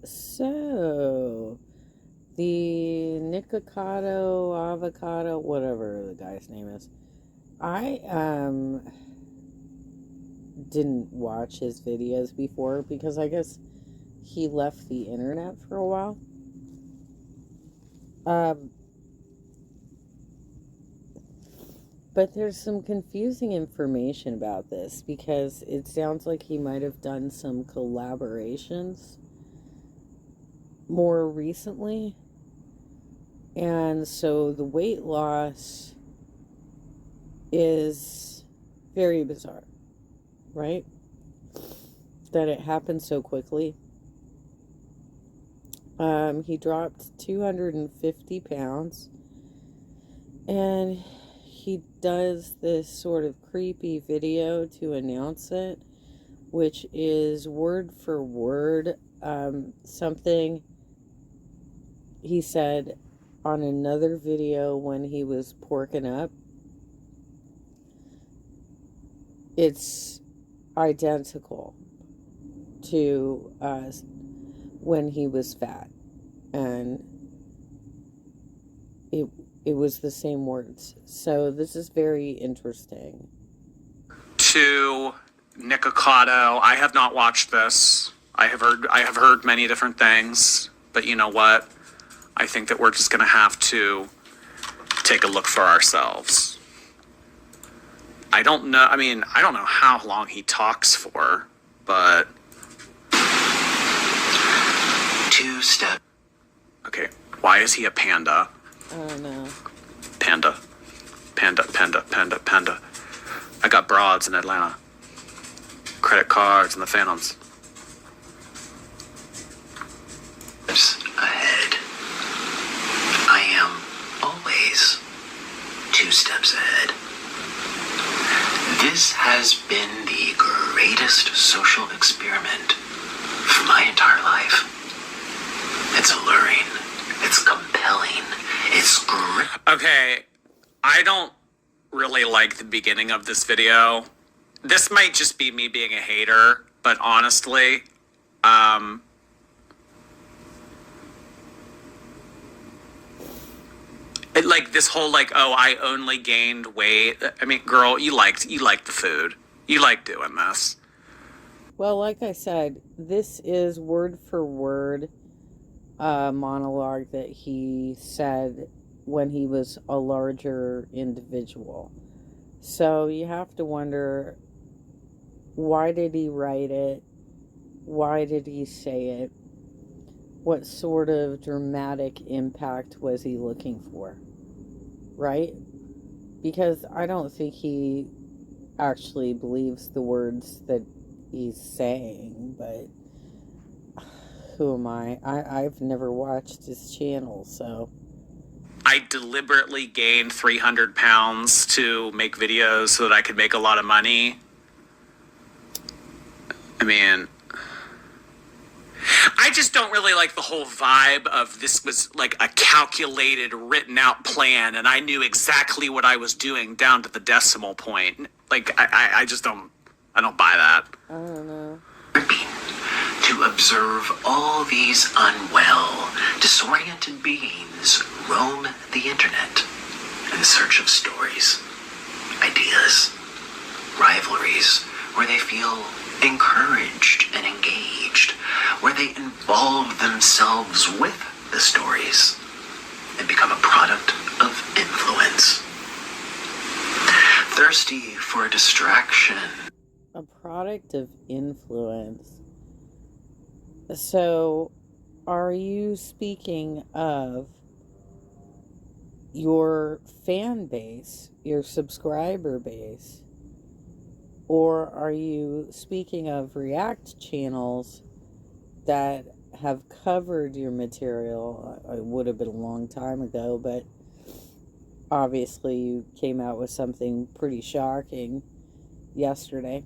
So, the Nikocado, avocado, whatever the guy's name is, I didn't watch his videos before because I guess he left the internet for a while. Um, but there's some confusing information about this because it sounds like he might have done some collaborations more recently. And so the weight loss is very bizarre, right? That it happened so quickly. He dropped 250 pounds, and he does this sort of creepy video to announce it, which is word for word something he said on another video when he was porking up. It's identical to when he was fat, and it was the same words. So this is very interesting. To Nikocado, I have not watched this. I have heard many different things, but you know what? I think that we're just going to have to take a look for ourselves. I don't know how long he talks for, but 2 steps. Okay, why is he a panda? I don't know. Panda. I got broads in Atlanta. Credit cards and the Phantoms. Ahead. I am always 2 steps ahead. This has been the greatest social experiment for my entire life. It's alluring. It's compelling. It's great. Okay, I don't really like the beginning of this video. This might just be me being a hater, but honestly, like this whole I only gained weight. I mean, girl, you liked the food. You liked doing this. Well, like I said, this is word for word monologue that he said when he was a larger individual. So you have to wonder, why did he write it? Why did he say it? What sort of dramatic impact was he looking for? Right? Because I don't think he actually believes the words that he's saying, but who am I? I've never watched his channel, so. I deliberately gained 300 pounds to make videos so that I could make a lot of money. I mean, I just don't really like the whole vibe of this was like a calculated, written out plan, and I knew exactly what I was doing down to the decimal point. Like, I just don't buy that. I don't know. To observe all these unwell, disoriented beings roam the internet in search of stories, ideas, rivalries, where they feel encouraged and engaged, where they involve themselves with the stories and become a product of influence. Thirsty for a distraction. A product of influence. So, are you speaking of your fan base, your subscriber base? Or are you speaking of React channels that have covered your material? It would have been a long time ago, but obviously you came out with something pretty shocking yesterday.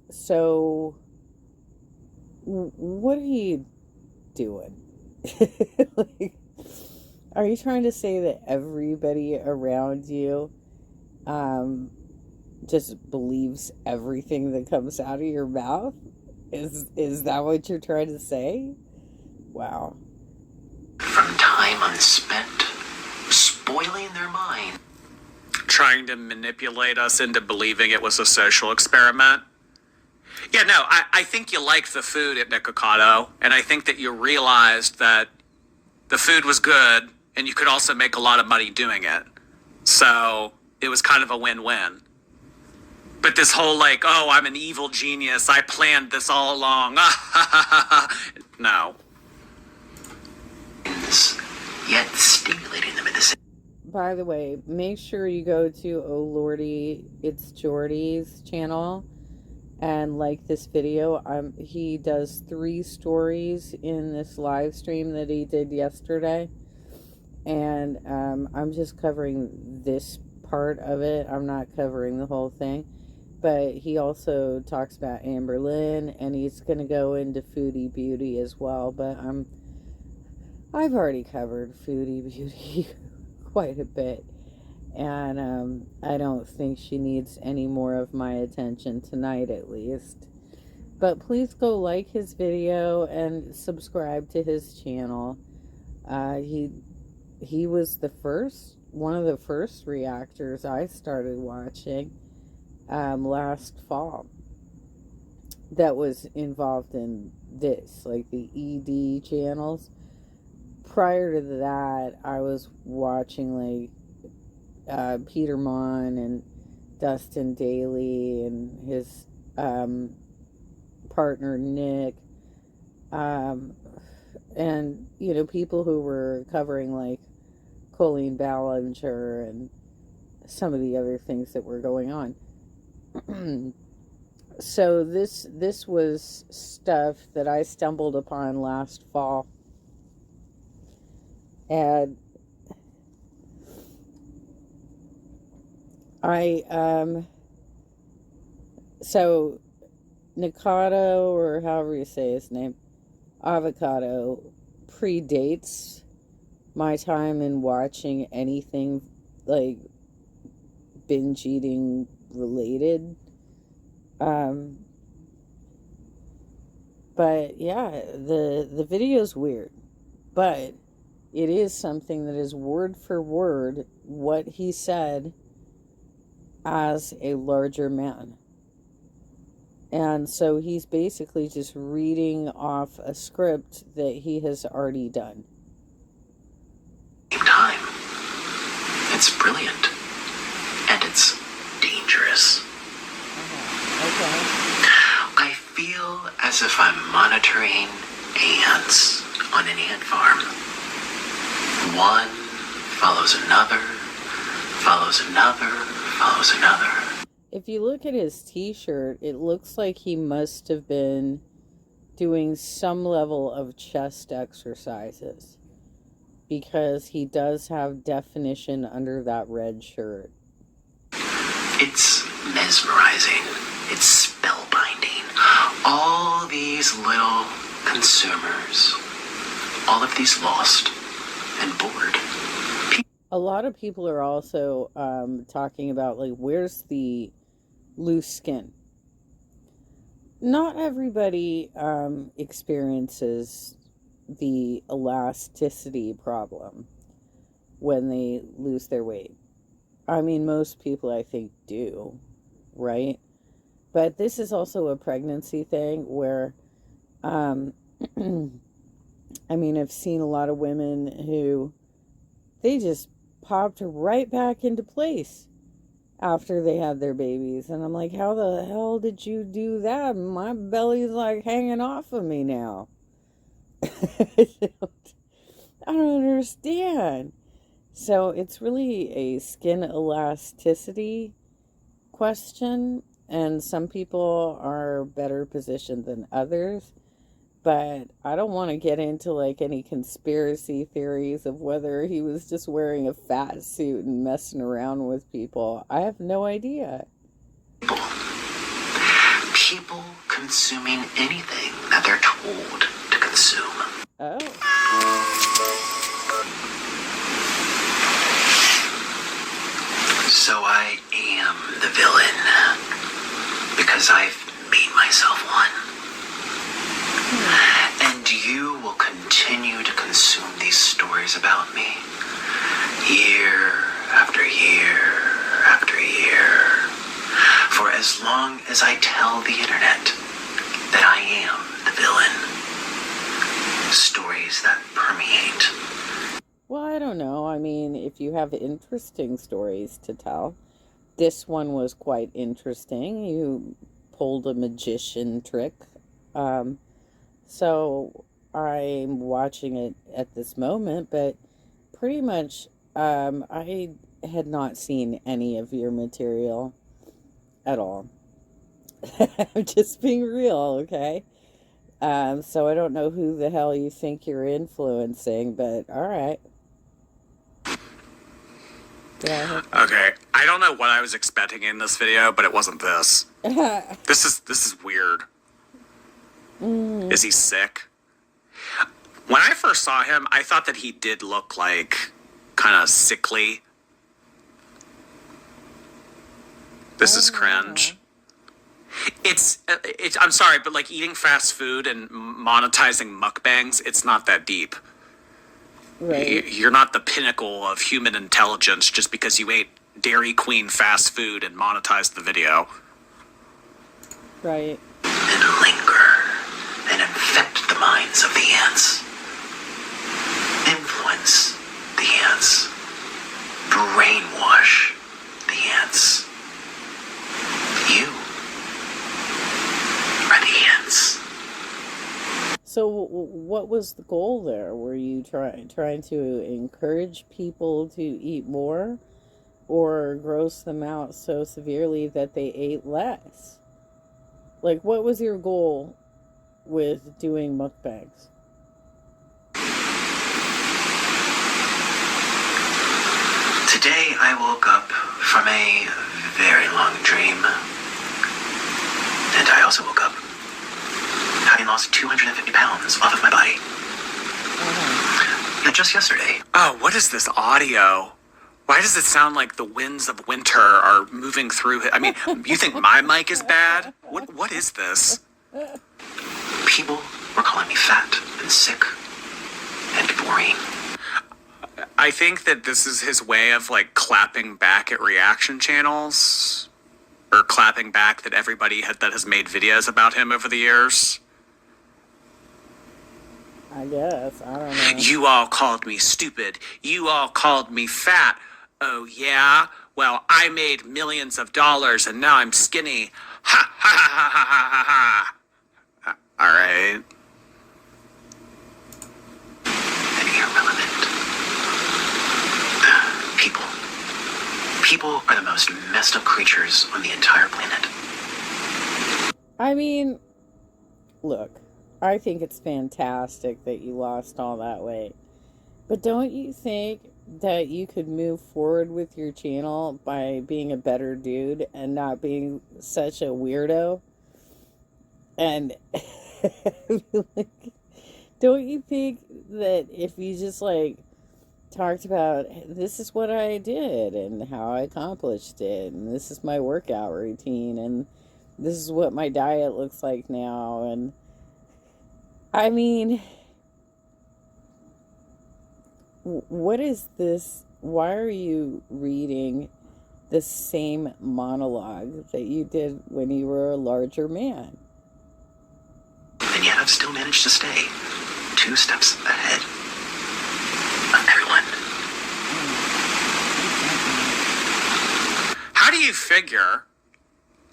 So what are you doing? Like, are you trying to say that everybody around you just believes everything that comes out of your mouth? Is that what you're trying to say? Wow. From time unspent, spoiling their mind. Trying to manipulate us into believing it was a social experiment. Yeah, no, I think you liked the food at Nikocado, and I think that you realized that the food was good, and you could also make a lot of money doing it. So it was kind of a win-win. But this whole like, oh, I'm an evil genius, I planned this all along. No. Yet stimulating them at the same. By the way, make sure you go to Oh Lordy, It's Jordy's channel and like this video. He does 3 stories in this live stream that he did yesterday. And I'm just covering this part of it. I'm not covering the whole thing. But he also talks about Amber Lynn, and he's going to go into Foodie Beauty as well. But I've already covered Foodie Beauty quite a bit. And I don't think she needs any more of my attention tonight, at least. But please go like his video and subscribe to his channel. He was one of the first reactors I started watching last fall that was involved in this, like the ED channels. Prior to that, I was watching like Peter Mon and Dustin Daly and his partner Nick, and people who were covering like Colleen Ballinger and some of the other things that were going on. So this was stuff that I stumbled upon last fall, and so Nikocado, or however you say his name, Avocado, predates my time in watching anything like binge eating related. But yeah, the video's weird, but it is something that is word for word what he said as a larger man. And so he's basically just reading off a script that he has already done. Time. It's brilliant. And it's dangerous. Okay. I feel as if I'm monitoring ants on an ant farm. One follows another, follows another, follows another. If you look at his t-shirt, it looks like he must have been doing some level of chest exercises, because he does have definition under that red shirt. It's mesmerizing. It's spellbinding. All these little consumers, all of these lost and bored. A lot of people are also talking about, like, where's the loose skin? Not everybody experiences the elasticity problem when they lose their weight. I mean, most people, I think, do, right? But this is also a pregnancy thing where, I mean, I've seen a lot of women who, they just popped right back into place after they had their babies. And I'm like, how the hell did you do that? My belly's like hanging off of me now. I don't understand. So it's really a skin elasticity question, and some people are better positioned than others. But I don't want to get into like any conspiracy theories of whether he was just wearing a fat suit and messing around with people. I have no idea. People consuming anything that they're told to consume. Oh. So I am the villain because I've made myself one. stories about me. Year after year after year. For as long as I tell the internet that I am the villain. Stories that permeate. Well, I don't know. I mean, if you have interesting stories to tell, this one was quite interesting. You pulled a magician trick. So I'm watching it at this moment, but pretty much I had not seen any of your material at all. I'm just being real, okay? So I don't know who the hell you think you're influencing, but all right. Yeah. Okay, I don't know what I was expecting in this video, but it wasn't this. This is weird. Is he sick? When I first saw him, I thought that he did look like kind of sickly. This is cringe. It's I'm sorry, but like eating fast food and monetizing mukbangs, it's not that deep. Right. You're not the pinnacle of human intelligence just because you ate Dairy Queen fast food and monetized the video. Right. And linger and infect the minds of the ants. Influence the ants. Brainwash the ants. You are the ants. So what was the goal there? Were you trying to encourage people to eat more or gross them out so severely that they ate less? Like, what was your goal with doing mukbangs? Today I woke up from a very long dream. And I also woke up having lost 250 pounds off of my body. Yeah, just yesterday. Oh, what is this audio? Why does it sound like the winds of winter are moving through it? I mean, you think my mic is bad? What is this? People were calling me fat and sick and boring. I think that this is his way of like clapping back at reaction channels, or clapping back that everybody that has made videos about him over the years. I guess. I don't know. You all called me stupid. You all called me fat. Oh yeah? Well, I made millions of dollars and now I'm skinny. Ha ha ha ha ha ha ha. All right. And irrelevant. People are the most messed up creatures on the entire planet. I mean, look, I think it's fantastic that you lost all that weight. But don't you think that you could move forward with your channel by being a better dude and not being such a weirdo? And like, don't you think that if you just like talked about, this is what I did and how I accomplished it, and this is my workout routine, and this is what my diet looks like now, and I mean, what is this? Why are you reading the same monologue that you did when you were a larger man? And yet I've still managed to stay 2 steps ahead of everyone. How do you figure?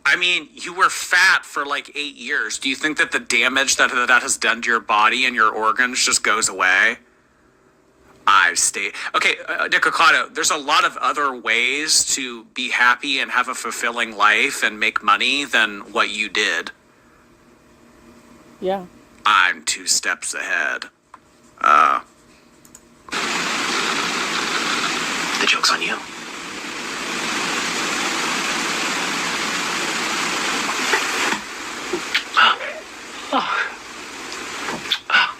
I mean, you were fat for like 8 years. Do you think that the damage that has done to your body and your organs just goes away? I stay. Okay, Nikocado, there's a lot of other ways to be happy and have a fulfilling life and make money than what you did. Yeah. I'm 2 steps ahead. The joke's on you. Oh,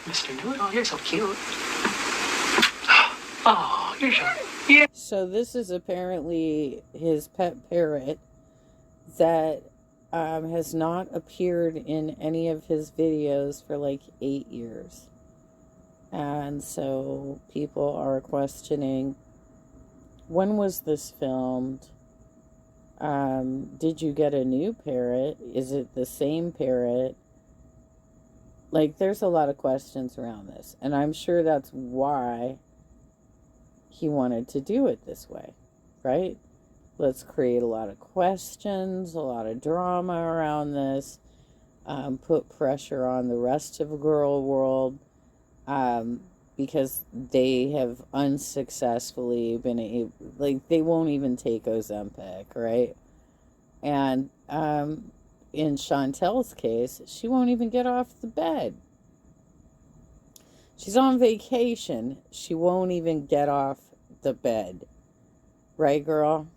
Mr. Noodle, you're so cute. Oh, you're so... Yeah. So this is apparently his pet parrot that has not appeared in any of his videos for like 8 years. And so people are questioning, when was this filmed? Did you get a new parrot? Is it the same parrot? Like, there's a lot of questions around this. And I'm sure that's why he wanted to do it this way, right? Let's create a lot of questions, a lot of drama around this, put pressure on the rest of the girl world, because they have unsuccessfully been able, like, they won't even take Ozempic, right? And in Chantel's case, she won't even get off the bed. She's on vacation. She won't even get off the bed. Right, girl?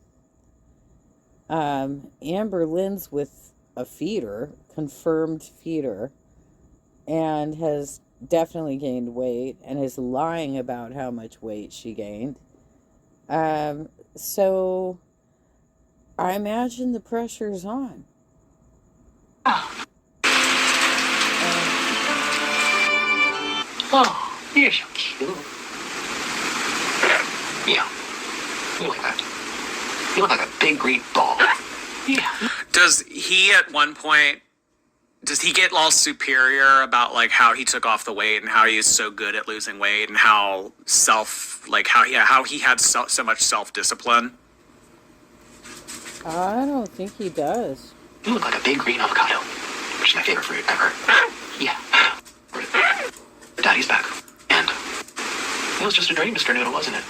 Amber Lynn's with a feeder, confirmed feeder, and has definitely gained weight and is lying about how much weight she gained. So I imagine the pressure's on. Oh, you're so cute. Yeah. You look like that. You look like a big green ball. Yeah. Does he at one point, does he get all superior about like how he took off the weight and how he is so good at losing weight and how how he had so much self-discipline? I don't think he does. You look like a big green avocado, which is my favorite fruit ever. Yeah. Daddy's back. And it was just a dream, Mr. Noodle, wasn't it?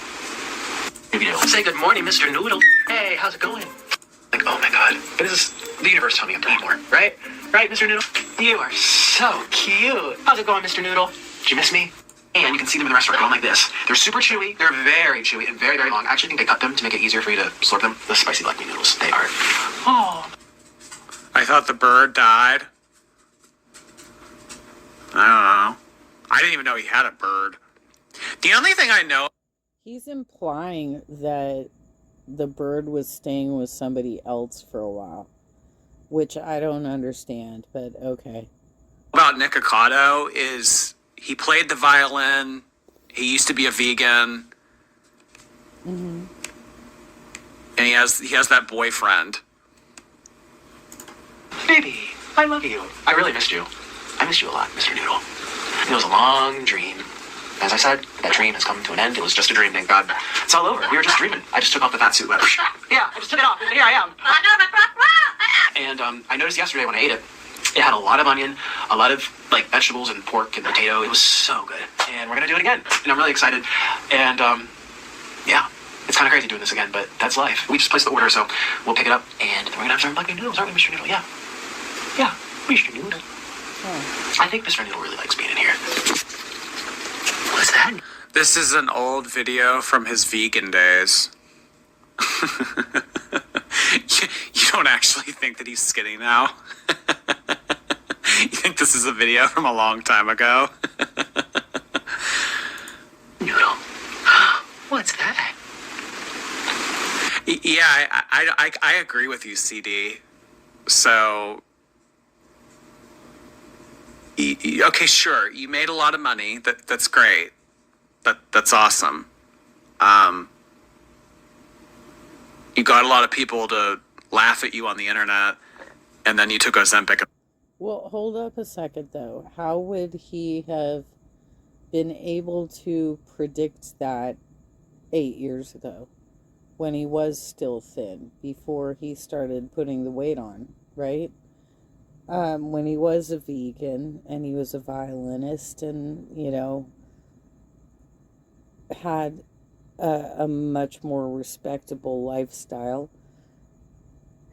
Say good morning, Mr. Noodle. Hey, how's it going? Like, oh my god. This is the universe telling me I'm to eat more, right? Right, Mr. Noodle? You are so cute. How's it going, Mr. Noodle? Did you miss me? And you can see them in the restaurant going like this. They're super chewy. They're very chewy and very, very long. I actually think they cut them to make it easier for you to slurp them. The spicy black bean noodles. They are. Oh. I thought the bird died. I don't know. I didn't even know he had a bird. The only thing I know... He's implying that the bird was staying with somebody else for a while, which I don't understand, but okay. About Nikocado is he played the violin. He used to be a vegan. Mm-hmm. And he has that boyfriend. Baby, I love you. I really missed you. I missed you a lot, Mr. Noodle. It was a long dream. As I said, that dream has come to an end. It was just a dream, thank God. It's all over. We were just dreaming. I just took off the fat suit. Yeah, I just took it off, and here I am. And I noticed yesterday when I ate it, it had a lot of onion, a lot of like vegetables and pork and potato. It was so good. And we're gonna do it again. And I'm really excited. And yeah, it's kind of crazy doing this again, but that's life. We just placed the order, so we'll pick it up, and then we're gonna have some black bean noodles, aren't we, Mr. Noodle? Yeah. Yeah, Mr. Noodle. Oh. I think Mr. Noodle really likes being in here. What's that? This is an old video from his vegan days. You don't actually think that he's skinny now? You think this is a video from a long time ago? Noodle. What's that? Yeah, I agree with you, CD. So... Okay, sure. You made a lot of money. That's great. That's awesome. You got a lot of people to laugh at you on the internet, and then you took Ozempic. Well, hold up a second, though. How would he have been able to predict that 8 years ago when he was still thin, before he started putting the weight on, right? When he was a vegan and he was a violinist and, you know, had a much more respectable lifestyle,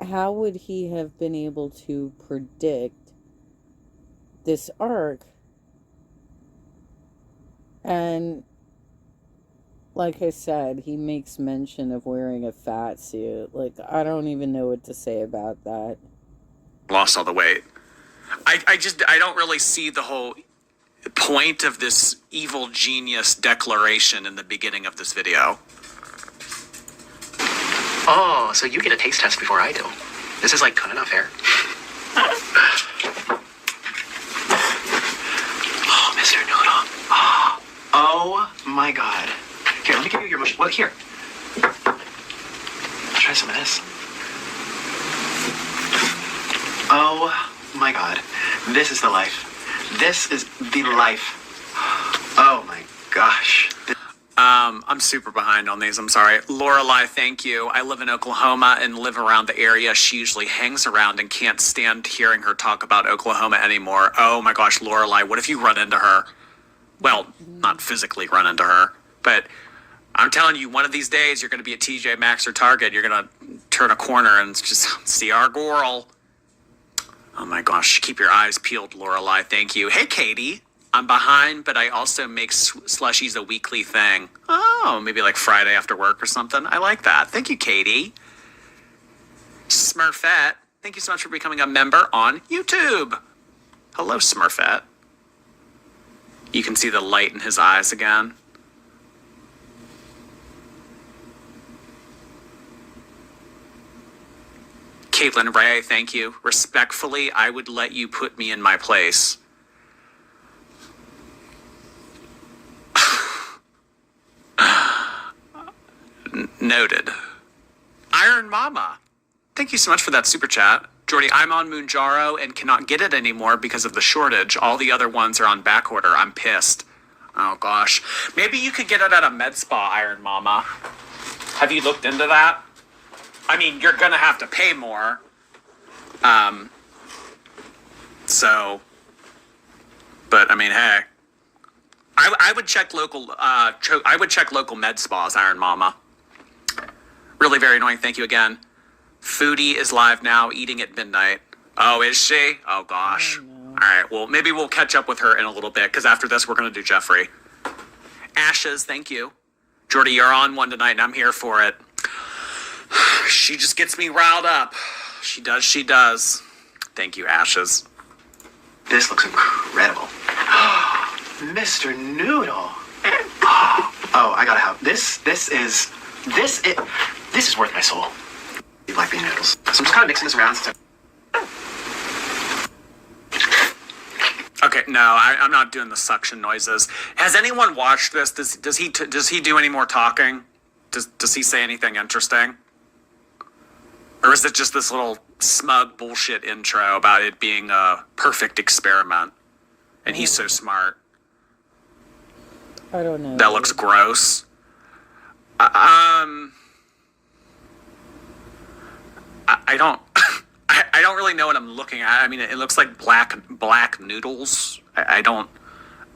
how would he have been able to predict this arc? And like I said, he makes mention of wearing a fat suit. Like, I don't even know what to say about that. Lost all the weight. I don't really see the whole point of this evil genius declaration in the beginning of this video. Oh, so you get a taste test before I do. This is like kind of not fair. Oh, Mr. Noodle. Oh, my God. Here, let me give you your motion. Well, here. Try some of this. Oh my God. This is the life. This is the life. Oh my gosh. I'm super behind on these. I'm sorry. Lorelai, thank you. I live in Oklahoma and live around the area she usually hangs around and can't stand hearing her talk about Oklahoma anymore. Oh my gosh, Lorelai, what if you run into her? Well, not physically run into her, but I'm telling you, one of these days you're going to be at TJ Maxx or Target. You're going to turn a corner and just see our girl. Oh my gosh, keep your eyes peeled, Lorelai. Thank you. Hey, Katie. I'm behind, but I also make slushies a weekly thing. Oh, maybe like Friday after work or something. I like that. Thank you, Katie. Smurfette, thank you so much for becoming a member on YouTube. Hello, Smurfette. You can see the light in his eyes again. Caitlin Ray, thank you. Respectfully, I would let you put me in my place. Noted. Iron Mama, thank you so much for that super chat. Jordy, I'm on Moonjaro and cannot get it anymore because of the shortage. All the other ones are on back order. I'm pissed. Oh gosh. Maybe you could get it at a med spa, Iron Mama. Have you looked into that? I mean, you're gonna have to pay more. But I mean, hey. I would check local I would check local med spas, Iron Mama. Really very annoying. Thank you again. Foodie is live now, eating at midnight. Oh, is she? Oh, gosh. All right, well, maybe we'll catch up with her in a little bit, because after this, we're going to do Jeffree. Ashes, thank you. Jordy, you're on one tonight, and I'm here for it. She just gets me riled up. She does. Thank you, Ashes. This looks incredible. Mr. Noodle. Oh, I gotta have this. This is worth my soul. Black bean noodles. So I'm just kind of mixing this around. Okay, no, I'm not doing the suction noises. Has anyone watched this? Does he do any more talking? Does he say anything interesting? Or is it just this little smug bullshit intro about it being a perfect experiment? And he's so smart. I don't know. That looks gross. I don't I don't really know what I'm looking at. I mean, it looks like black noodles. I don't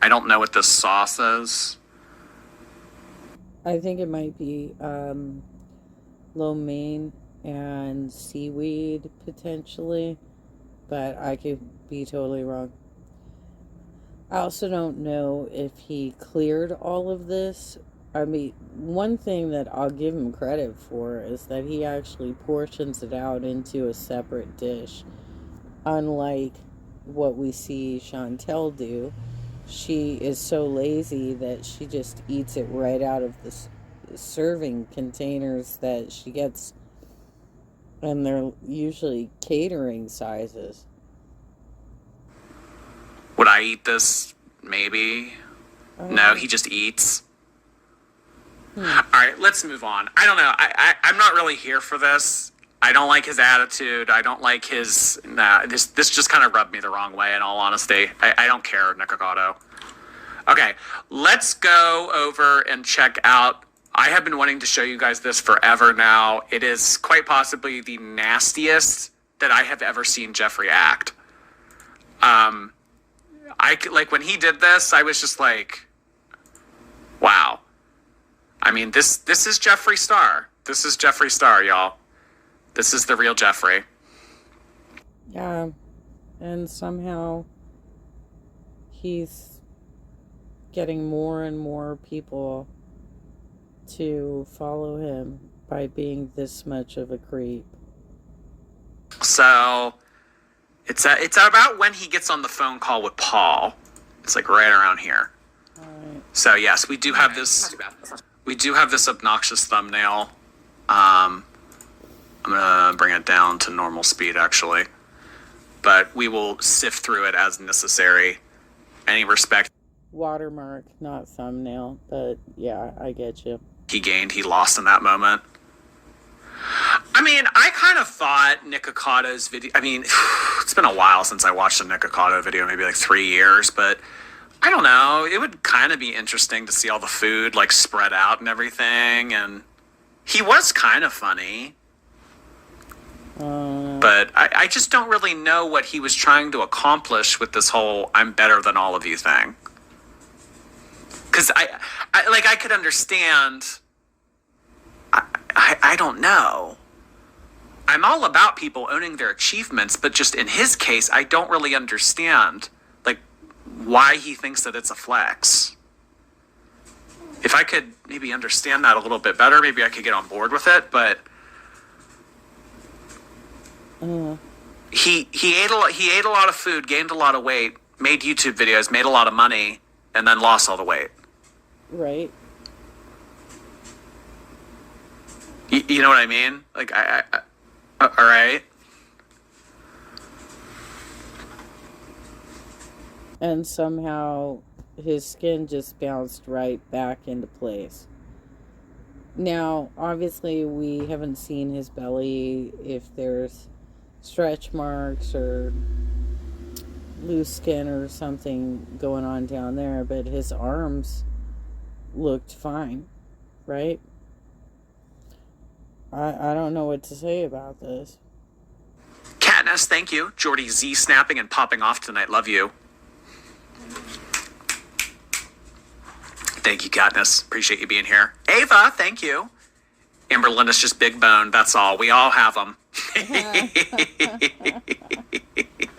know what this sauce is. I think it might be lo mein and seaweed potentially, but I could be totally wrong. I also don't know if he cleared all of this. I mean, one thing that I'll give him credit for is that he actually portions it out into a separate dish. Unlike what we see Chantel do, she is so lazy that she just eats it right out of the serving containers that she gets, and they're usually catering sizes. Would I eat this? Maybe. No, he just eats. All right, let's move on. I don't know. I'm not really here for this. I don't like his attitude. I don't like his... this just kind of rubbed me the wrong way, in all honesty. I don't care, Nikocado. Okay, let's go over and check out... I have been wanting to show you guys this forever now. It is quite possibly the nastiest that I have ever seen Jeffree act. Like, when he did this, I was just like, wow. I mean, this is Jeffree Star. This is Jeffree Star, y'all. This is the real Jeffree. Yeah, and somehow he's getting more and more people to follow him by being this much of a creep. So, it's about when he gets on the phone call with Paul. It's like right around here. All right. So yes, we do have this. We do have this obnoxious thumbnail. I'm gonna bring it down to normal speed, actually, but we will sift through it as necessary. Any respect Watermark, not thumbnail, but yeah, I get you. He gained, he lost in that moment. I mean, I kind of thought Nikocado's video, I mean, it's been a while since I watched a Nikocado video, maybe like 3 years, but I don't know, it would kind of be interesting to see all the food like spread out and everything, and he was kind of funny. But I just don't really know what he was trying to accomplish with this whole "I'm better than all of you" thing. Because I could understand. I don't know. I'm all about people owning their achievements, but just in his case, I don't really understand like why he thinks that it's a flex. If I could maybe understand that a little bit better, maybe I could get on board with it. But he ate a lot of food, gained a lot of weight, made YouTube videos, made a lot of money, and then lost all the weight. Right. You know what I mean? Like I all right. And somehow his skin just bounced right back into place. Now, obviously, we haven't seen his belly, if there's stretch marks or loose skin or something going on down there, but his arms looked fine, right? I don't know what to say about this. Katniss, thank you. Jordy Z snapping and popping off tonight. Love you. Thank you, Katniss. Appreciate you being here. Ava, thank you. Amber Linda's just big bone. That's all. We all have them.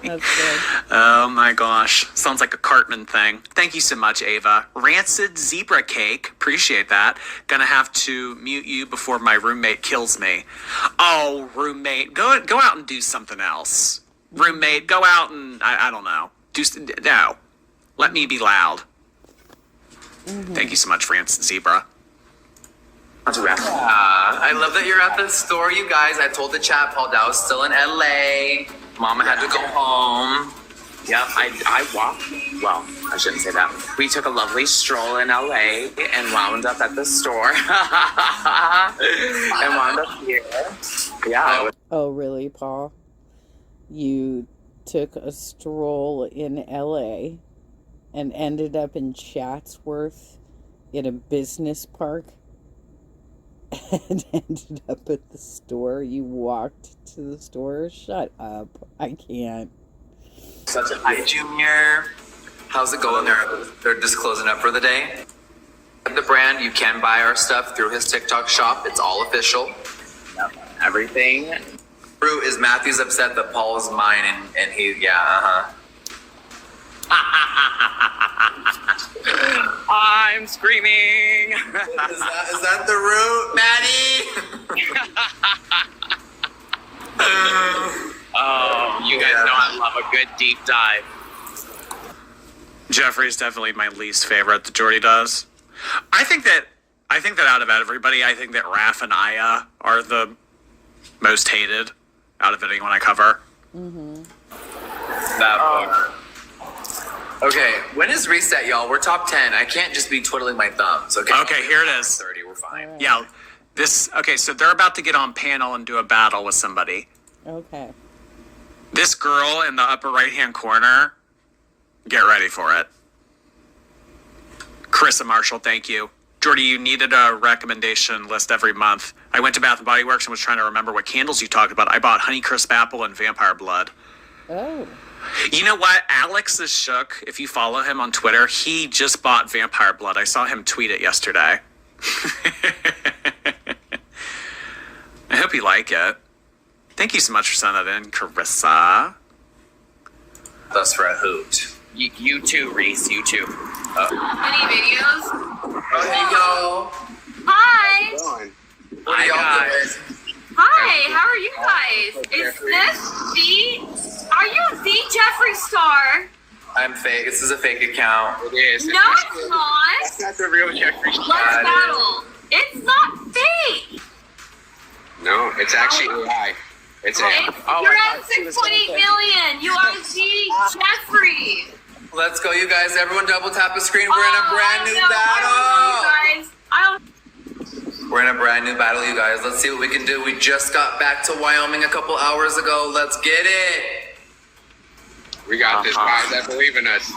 That's good. Oh my gosh. Sounds like a Cartman thing. Thank you so much, Ava. Rancid zebra cake. Appreciate that. Gonna have to mute you before my roommate kills me. Oh, roommate. Go out and do something else. Roommate, go out and, I don't know. No. Let me be loud. Thank you so much, Rancid zebra. I love that you're at the store, you guys. I told the chat Paul Dow is still in LA. Mama had to go home. Yep, I walked. Well, I shouldn't say that. We took a lovely stroll in LA and wound up at the store. And wound up here. Yeah. Oh, really, Paul? You took a stroll in LA and ended up in Chatsworth in a business park and ended up at the store? You walked to the store? Shut up. I can't. Such a Hi, Junior. How's it going there? They're just closing up for the day. The brand, you can buy our stuff through his TikTok shop. It's all official. Yep. Everything. Brew is Matthew's upset that Paul is mine and he, yeah, I'm screaming. Is that the root, Maddie? Oh, you guys know I love a good deep dive. Jeffree's definitely my least favorite that Jordy does. I think that out of everybody, I think that Raph and Aya are the most hated out of anyone I cover. That part. Okay, when is reset, y'all? We're top 10. I can't just be twiddling my thumbs, okay? Okay, here it is. 30, we're fine. Right. Yeah, so they're about to get on panel and do a battle with somebody. Okay. This girl in the upper right-hand corner, get ready for it. Carissa Marshall, thank you. Jordy, you needed a recommendation list every month. I went to Bath & Body Works and was trying to remember what candles you talked about. I bought Honeycrisp Apple and Vampire Blood. Oh. You know what? Alex is shook. If you follow him on Twitter, he just bought Vampire Blood. I saw him tweet it yesterday. I hope you like it. Thank you so much for sending that in, Carissa. That's for a hoot. You too, Reese. You too. Any videos? Oh, hey, y'all. Hi! What are y'all doing? Hi, how are you guys? Is this are you the Jeffree Star? I'm fake. This is a fake account. It is. No, it's not. That's not the real Jeffree Star. Let's battle. It's not fake. No, it's actually AI. It's AI. You're at 6.8 million. You are the Jeffree. Let's go, you guys. Everyone double tap the screen. We're in a brand new battle. We're in a brand new battle, you guys. Let's see what we can do. We just got back to Wyoming a couple hours ago. Let's get it. We got this, guys. I believe in us.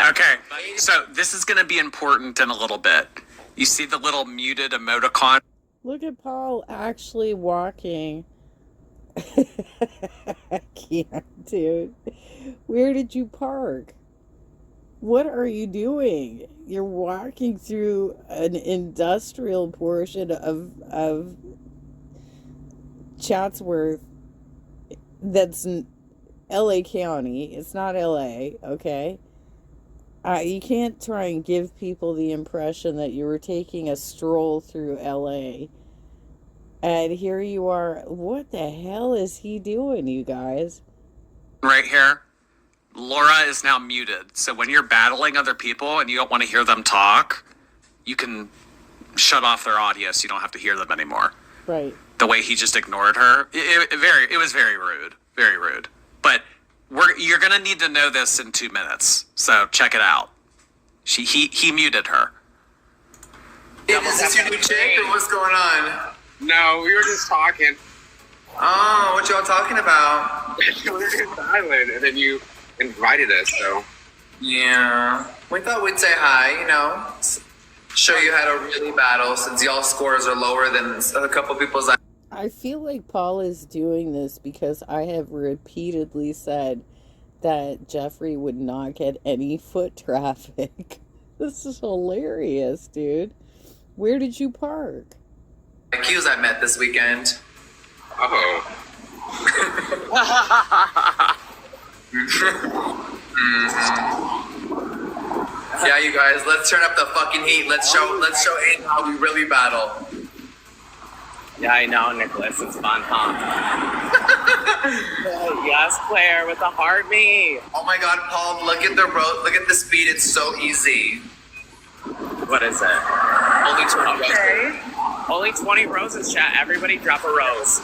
Okay, so this is going to be important in a little bit. You see the little muted emoticon? Look at Paul actually walking. I can't, dude. Where did you park? What are you doing? You're walking through an industrial portion of Chatsworth that's in LA County. It's not LA, okay? You can't try and give people the impression that you were taking a stroll through LA. And here you are. What the hell is he doing, you guys? Right here. Laura is now muted. So when you're battling other people and you don't want to hear them talk, you can shut off their audio so you don't have to hear them anymore. Right. The way he just ignored her, it was very rude. Very rude. But you're going to need to know this in 2 minutes. So check it out. He muted her. Is this your new chick or what's going on? No, we were just talking. Oh, what y'all talking about? We were just silent, and then you invited us, so. Yeah. We thought we'd say hi, you know. Show you how to really battle since y'all scores are lower than a couple people's. I feel like Paul is doing this because I have repeatedly said that Jeffree would not get any foot traffic. This is hilarious, dude. Where did you park? IQs I met this weekend. Oh. Yeah, you guys, let's turn up the fucking heat. Let's show Aiden how we really battle. Yeah, I know, Nicholas. It's fun, huh? Yes, Claire, with the heart me. Oh my God, Paul, look at the speed. It's so easy. What is it? Only 20 roses. Only 20 roses, chat. Everybody drop a rose.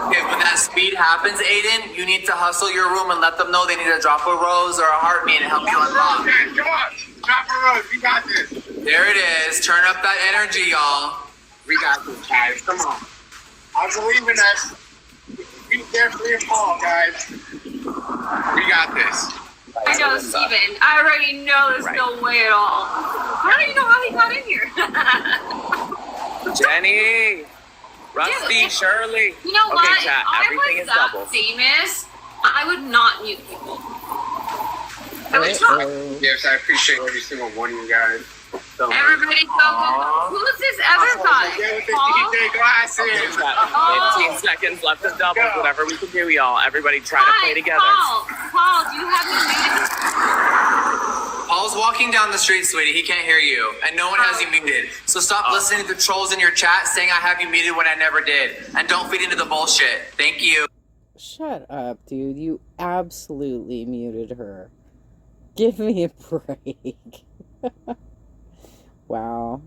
Okay, when that speed happens, Aiden, you need to hustle your room and let them know they need to drop a rose or a heart me and help you unlock. Come on, drop a rose. We got this. There it is. Turn up that energy, y'all. We got this, guys. Come on. I believe in us. Be Jeffree and Paul, guys. We got this. I know, Steven. I already know there's no way at all. How do you know how he got in here? Jenny, Rusty, Dude, Shirley. You know Okay, what? chat, If everything I is was that double. famous, I would not mute people. I would not. Yes, I appreciate every single one of you guys. So much. Everybody go. Who's this other guy? Yeah, with the Paul? DJ glasses. Okay, chat, 15 seconds left to double. Whatever we can do, y'all. Everybody try to play together. Paul, do you have me muted? Paul's walking down the street, sweetie. He can't hear you. And no one has you muted. So stop listening to the trolls in your chat saying I have you muted when I never did. And don't feed into the bullshit. Thank you. Shut up, dude. You absolutely muted her. Give me a break. Wow.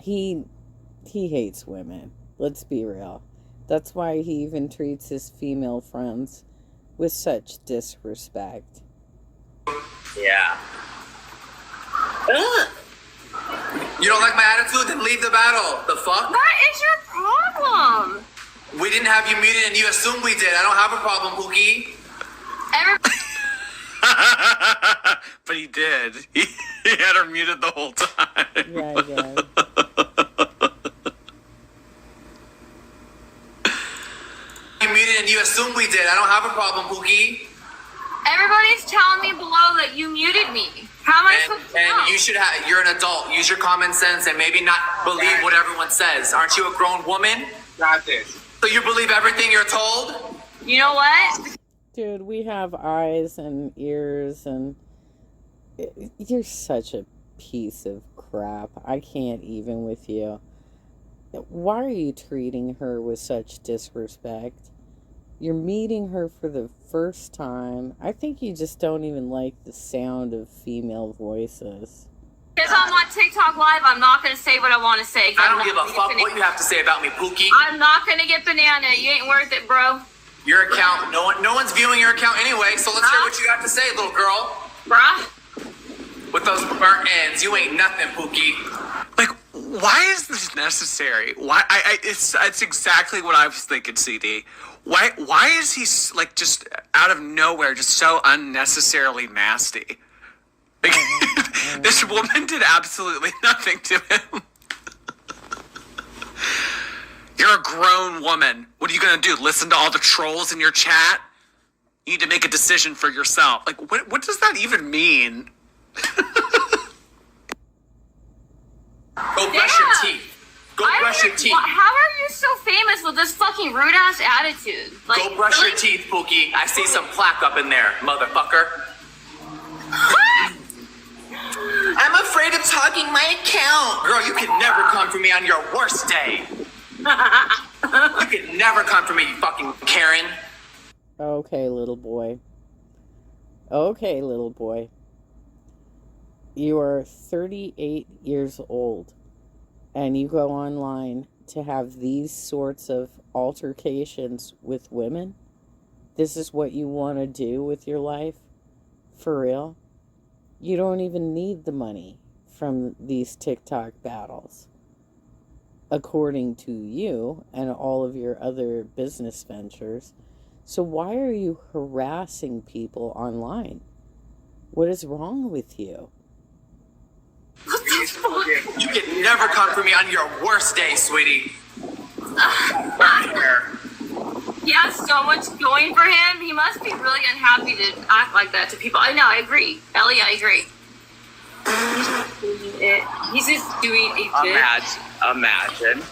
He hates women. Let's be real. That's why he even treats his female friends with such disrespect. Yeah. You don't like my attitude? Then leave the battle. The fuck? What is your problem? We didn't have you muted and you assume we did. I don't have a problem, Pookie. But he did. He had her muted the whole time. Yeah, I guess. You muted and you assume we did. I don't have a problem, Pookie. Everybody's telling me below that you muted me. How am I supposed to know? And you should have. You're an adult. Use your common sense and maybe not believe what everyone says. Aren't you a grown woman? Got this. So you believe everything you're told? You know what? Dude, we have eyes and ears, and you're such a piece of crap. I can't even with you. Why are you treating her with such disrespect? You're meeting her for the first time. I think you just don't even like the sound of female voices. Because I'm on TikTok Live, I'm not going to say what I want to say. I don't give a fuck what you have to say about me, Pookie. I'm not going to get banana. You ain't worth it, bro. Your account, no one's viewing your account anyway, so let's hear what you got to say, little girl. Bruh. With those burnt ends, you ain't nothing, Pookie. Like, why is this necessary? Why? It's exactly what I was thinking, CD. Why is he like just out of nowhere, just so unnecessarily nasty? Like, this woman did absolutely nothing to him. You're a grown woman. What are you gonna do? Listen to all the trolls in your chat? You need to make a decision for yourself. Like, what does that even mean? Go brush your teeth. Go brush your teeth. How are you so famous with this fucking rude ass attitude? Like, Go brush really? your teeth, Pookie. I see some plaque up in there, motherfucker. I'm afraid of talking my account. Girl, you can never come for me on your worst day. You can never come for me, you fucking Karen. Okay, little boy. Okay, little boy. You are 38 years old, and you go online to have these sorts of altercations with women? This is what you want to do with your life? For real? You don't even need the money from these TikTok battles, according to you and all of your other business ventures. So why are you harassing people online? What is wrong with you? You can never come for me on your worst day, sweetie. He has so much going for him. He must be really unhappy to act like that to people. I know, I agree. Ellie, I agree. He's just doing a bit. Imagine.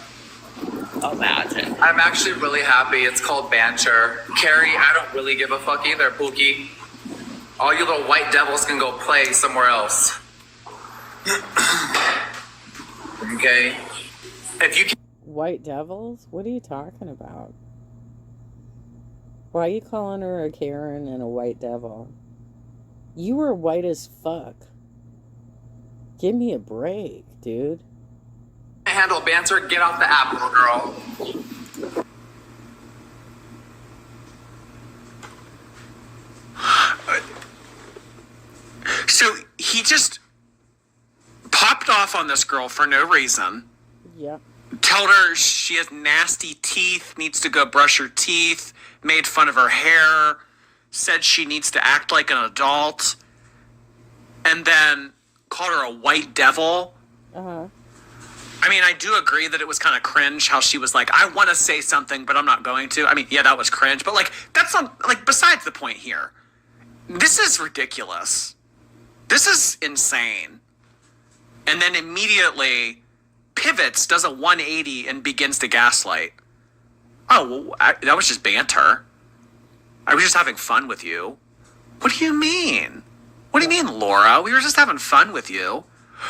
I'm actually really happy. It's called banter. Carrie, I don't really give a fuck either, Pookie. All you little white devils can go play somewhere else. Okay? If you can. White devils? What are you talking about? Why are you calling her a Karen and a white devil? You were white as fuck. Give me a break, dude. Handle banter, get off the app, little girl. So he just popped off on this girl for no reason. Yep. Told her she has nasty teeth, needs to go brush her teeth, made fun of her hair, said she needs to act like an adult, and then called her a white devil. Uh-huh. I mean, I do agree that it was kind of cringe how she was like, I want to say something, but I'm not going to. I mean, yeah, that was cringe, but like, that's not, like, besides the point here. This is ridiculous. This is insane. And then immediately pivots, does a 180, and begins to gaslight. Oh, well, that was just banter. I was just having fun with you. What do you mean? What do you mean, Laura? We were just having fun with you.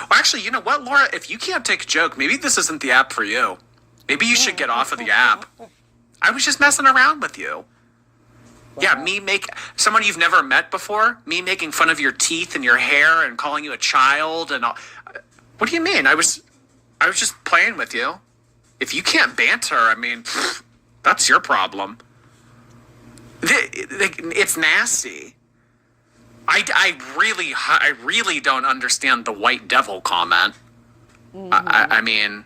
Well, actually, you know what, Laura? If you can't take a joke, maybe this isn't the app for you. Maybe you should get off of the app. I was just messing around with you. Yeah, someone you've never met before, me making fun of your teeth and your hair and calling you a child and all. What do you mean? I was just playing with you. If you can't banter, I mean, that's your problem. It's nasty. I really don't understand the white devil comment. Mm-hmm. I mean,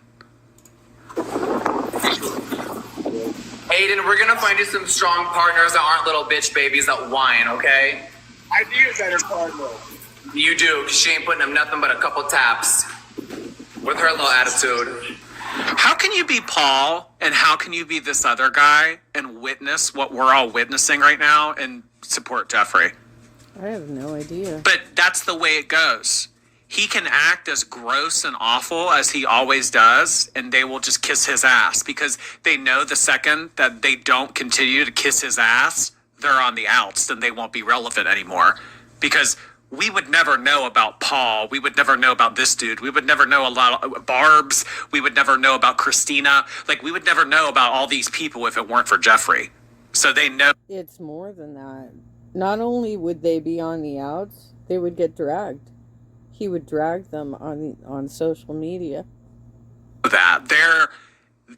Aiden, we're gonna find you some strong partners that aren't little bitch babies that whine, okay? I need a better partner. You do, 'cause she ain't putting up nothing but a couple taps with her little attitude. How can you be Paul and how can you be this other guy and witness what we're all witnessing right now and support Jeffree? I have no idea. But that's the way it goes. He can act as gross and awful as he always does, and they will just kiss his ass because they know the second that they don't continue to kiss his ass, they're on the outs, then they won't be relevant anymore. Because we would never know about Paul. We would never know about this dude. We would never know a lot of Barb's. We would never know about Christina. Like, we would never know about all these people if it weren't for Jeffree. So they know. It's more than that. Not only would they be on the outs, they would get dragged. He would drag them on social media. That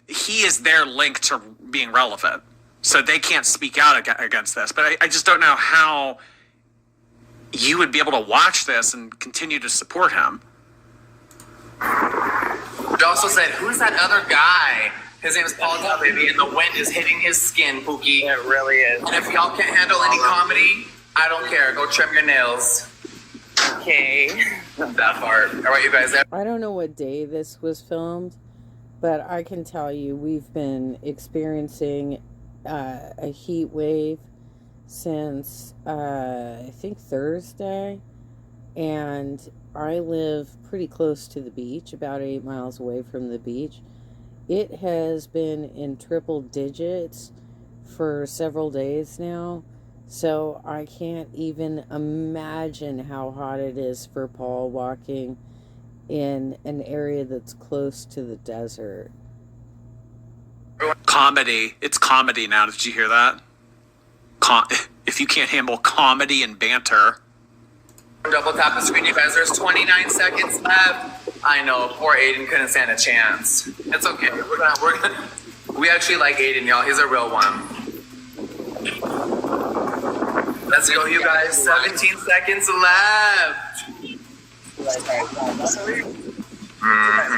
he is their link to being relevant. So they can't speak out against this. But I just don't know how you would be able to watch this and continue to support him. She also said, who's that other guy? His name is Paul Baby, and the wind is hitting his skin, Pookie. It really is. And if y'all can't handle any comedy, I don't care. Go trim your nails. Okay. That part. All right, you guys. I don't know what day this was filmed, but I can tell you we've been experiencing a heat wave since I think Thursday, and I live pretty close to the beach, about 8 miles away from the beach. It has been in triple digits for several days now, so I can't even imagine how hot it is for Paul walking in an area that's close to the desert. Comedy. It's comedy now. Did you hear that? If you can't handle comedy and banter. Double tap the screen, you guys. There's 29 seconds left. I know, poor Aiden couldn't stand a chance. It's okay. We actually like Aiden, y'all. He's a real one. Let's go, you guys. 17 seconds left.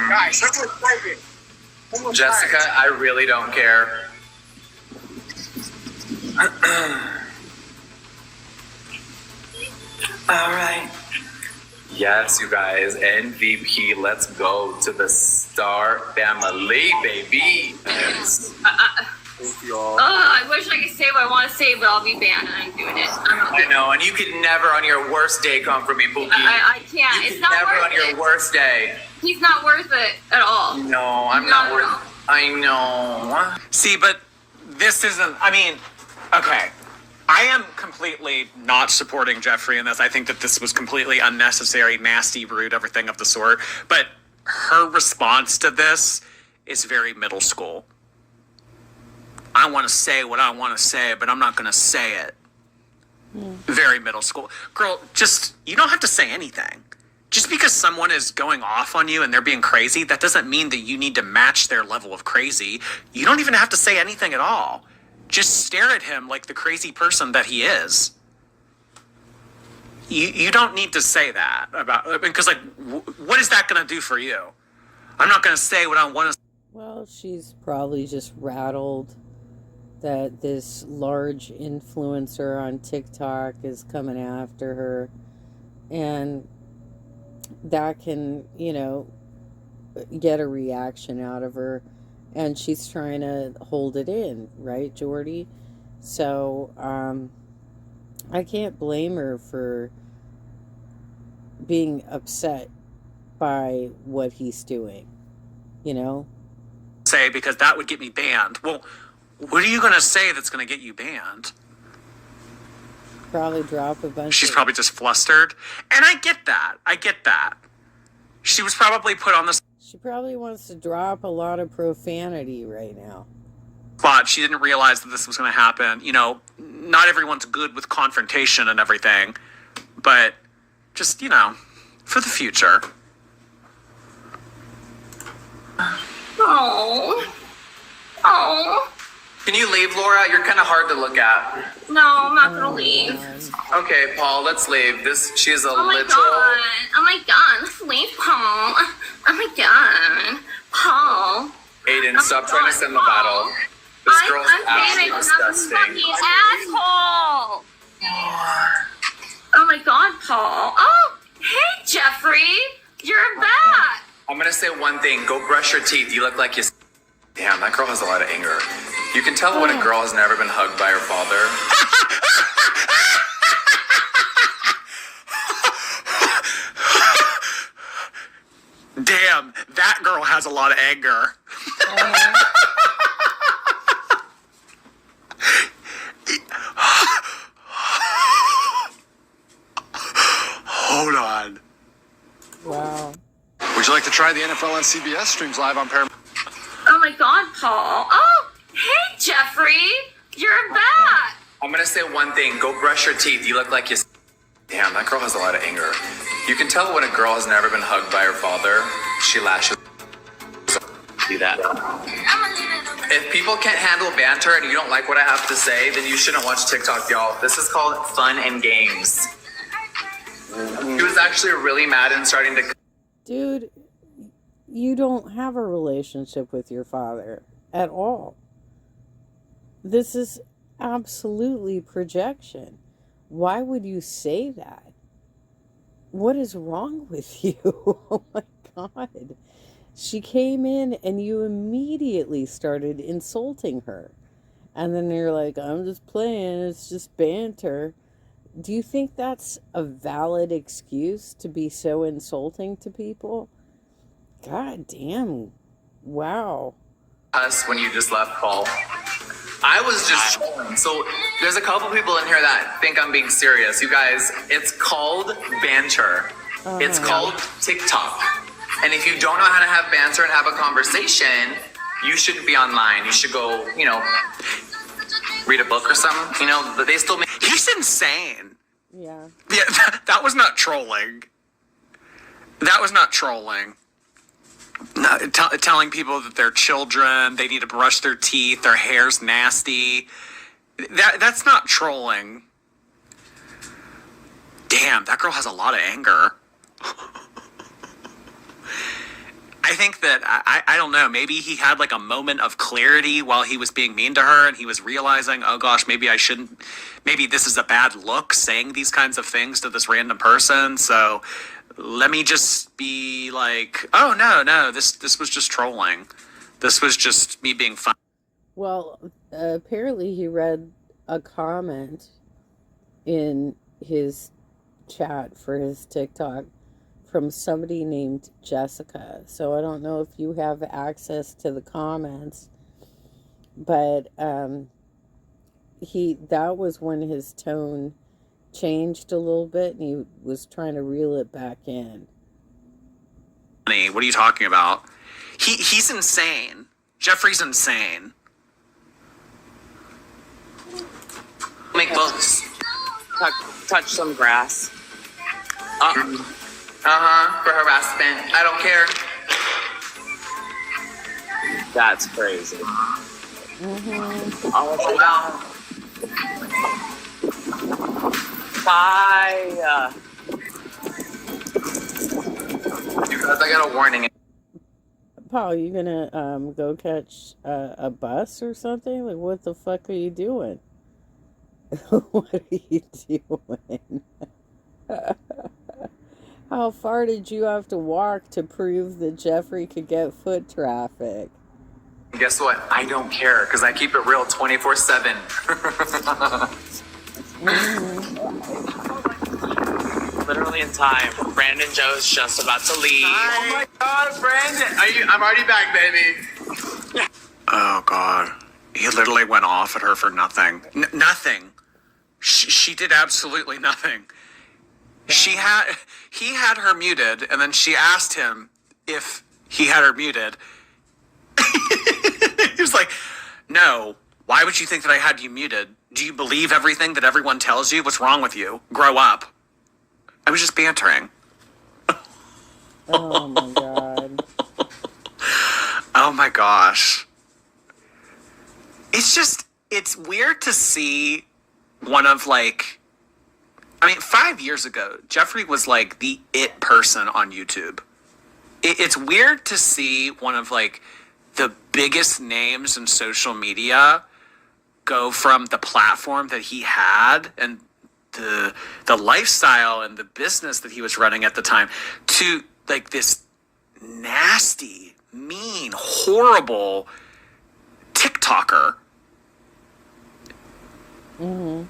Guys, someone's typing. Jessica, I really don't care. All right. Yes, you guys. MVP. Let's go to the Star family, baby. I wish I could say what I want to say, but I'll be banned and I'm doing it. I know, and you could never on your worst day come for me, Pookie. I can't. You It's could not never worth on your it. worst day. He's not worth it at all. No, I'm not worth. I know. See, but this isn't, I mean, okay. I am completely not supporting Jeffree in this. I think that this was completely unnecessary, nasty, rude, everything of the sort. But her response to this is very middle school. I want to say what I want to say, but I'm not going to say it. Very middle school. Girl, just, you don't have to say anything. Just because someone is going off on you and they're being crazy, that doesn't mean that you need to match their level of crazy. You don't even have to say anything at all. Just stare at him like the crazy person that he is. You don't need to say that about, because like, what is that going to do for you? I'm not going to say what I want to. Well, she's probably just rattled that this large influencer on TikTok is coming after her, and that can, get a reaction out of her, and she's trying to hold it in, right, Jordy? So I can't blame her for being upset by what he's doing, say, because that would get me banned. Well, what are you going to say that's going to get you banned? Probably drop a bunch. She's probably just flustered. And I get that. She was probably put on the She probably wants to drop a lot of profanity right now. spot. She didn't realize that this was going to happen. Not everyone's good with confrontation and everything. But just, for the future. Oh. Can you leave, Laura? You're kind of hard to look at. No, I'm not gonna leave. Okay, Paul, let's leave. She's a Oh my literal. god. Oh my god. Let's leave, Paul. Oh my god. Paul. Aiden, stop trying to send the battle. This girl's absolutely disgusting. Fucking asshole. Oh my god, Paul. Oh, hey, Jeffree. You're back. I'm gonna say one thing. Go brush your teeth. You look like you. Damn, that girl has a lot of anger. You can tell when a girl has never been hugged by her father. Damn, that girl has a lot of anger. Hold on. Wow. Would you like to try the NFL on CBS? Streams live on Paramount. Oh my god, Paul. Oh, hey, Jeffree. You're back. I'm gonna say one thing. Go brush your teeth. You look like you. Damn, that girl has a lot of anger. You can tell when a girl has never been hugged by her father. She lashes. Do that. If people can't handle banter and you don't like what I have to say, then you shouldn't watch TikTok, y'all. This is called fun and games. He was actually really mad and starting to... Dude, you don't have a relationship with your father at all. This is absolutely projection. Why would you say that? What is wrong with you? Oh my God. She came in and you immediately started insulting her. And then you're like, I'm just playing, it's just banter. Do you think that's a valid excuse to be so insulting to people? God damn. Wow. Us when you just left, Paul. I was just trolling. So there's a couple people in here that think I'm being serious. You guys, it's called banter. It's called TikTok. And if you don't know how to have banter and have a conversation, you shouldn't be online. You should go, read a book or something. But they still make... He's insane. Yeah. Yeah, that was not trolling. That was not trolling. No, telling people that they're children, they need to brush their teeth, their hair's nasty. That's not trolling. Damn, that girl has a lot of anger. I think that, I don't know, maybe he had like a moment of clarity while he was being mean to her and he was realizing, oh gosh, maybe this is a bad look saying these kinds of things to this random person, so let me just be like, oh no, this was just trolling. This was just me being fun. Well, apparently he read a comment in his chat for his TikTok from somebody named Jessica. So I don't know if you have access to the comments, but that was when his tone changed a little bit and he was trying to reel it back in. What are you talking about? He's insane. Jeffree's insane. Make books. Touch some grass. For harassment. I don't care. That's crazy. Oh, wow. Bye. You guys, I got a warning. Paul, you gonna go catch a bus or something? Like, what the fuck are you doing? What are you doing? How far did you have to walk to prove that Jeffree could get foot traffic? Guess what? I don't care because I keep it real 24/7. Literally in time. Brandon Joe's just about to leave. Oh my God, Brandon! I'm already back, baby. Oh God, he literally went off at her for nothing. Nothing. She did absolutely nothing. He had her muted, and then she asked him if he had her muted. He was like, no, why would you think that I had you muted? Do you believe everything that everyone tells you? What's wrong with you? Grow up. I was just bantering. Oh my God. Oh my gosh. It's weird to see one of 5 years ago, Jeffree was like the it person on YouTube. It's weird to see one of the biggest names in social media go from the platform that he had and the lifestyle and the business that he was running at the time to this nasty, mean, horrible TikToker. Mm-hmm.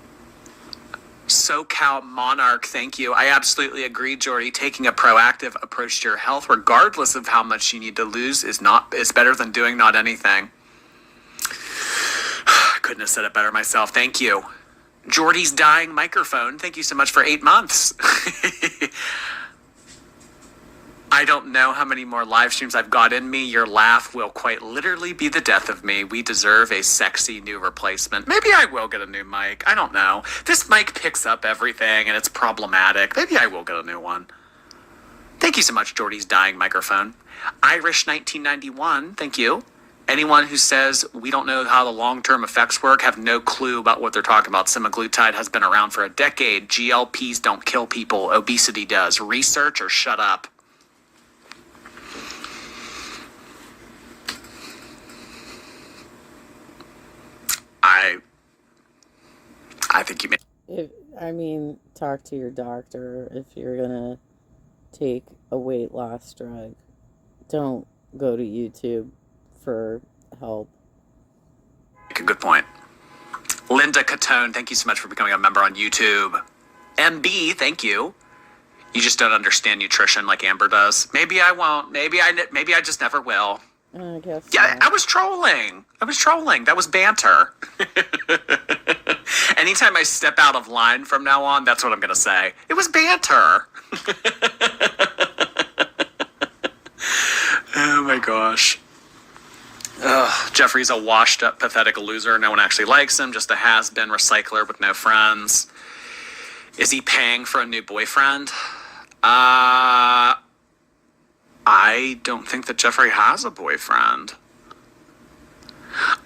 SoCal Monarch, thank you. I absolutely agree, Jordy. Taking a proactive approach to your health, regardless of how much you need to lose, is better than doing not anything. Couldn't have said it better myself. Thank you. Jordy's dying microphone. Thank you so much for 8 months. I don't know how many more live streams I've got in me. Your laugh will quite literally be the death of me. We deserve a sexy new replacement. Maybe I will get a new mic. I don't know. This mic picks up everything and it's problematic. Maybe I will get a new one. Thank you so much, Jordy's dying microphone. Irish 1991, thank you. Anyone who says we don't know how the long-term effects work have no clue about what they're talking about. Semaglutide has been around for a decade. GLPs don't kill people. Obesity does. Research or shut up. I think you may. Talk to your doctor if you're gonna take a weight loss drug. Don't go to YouTube for help. Make a good point. Linda Catone, thank you so much for becoming a member on YouTube. MB, thank you. You just don't understand nutrition like Amber does. Maybe I won't. Maybe I just never will. I guess. Yeah, not. I was trolling. That was banter. Anytime I step out of line from now on, that's what I'm going to say. It was banter. Oh my gosh. Ugh, Jeffree's a washed up, pathetic loser. No one actually likes him. Just a has-been recycler with no friends. Is he paying for a new boyfriend? I don't think that Jeffree has a boyfriend.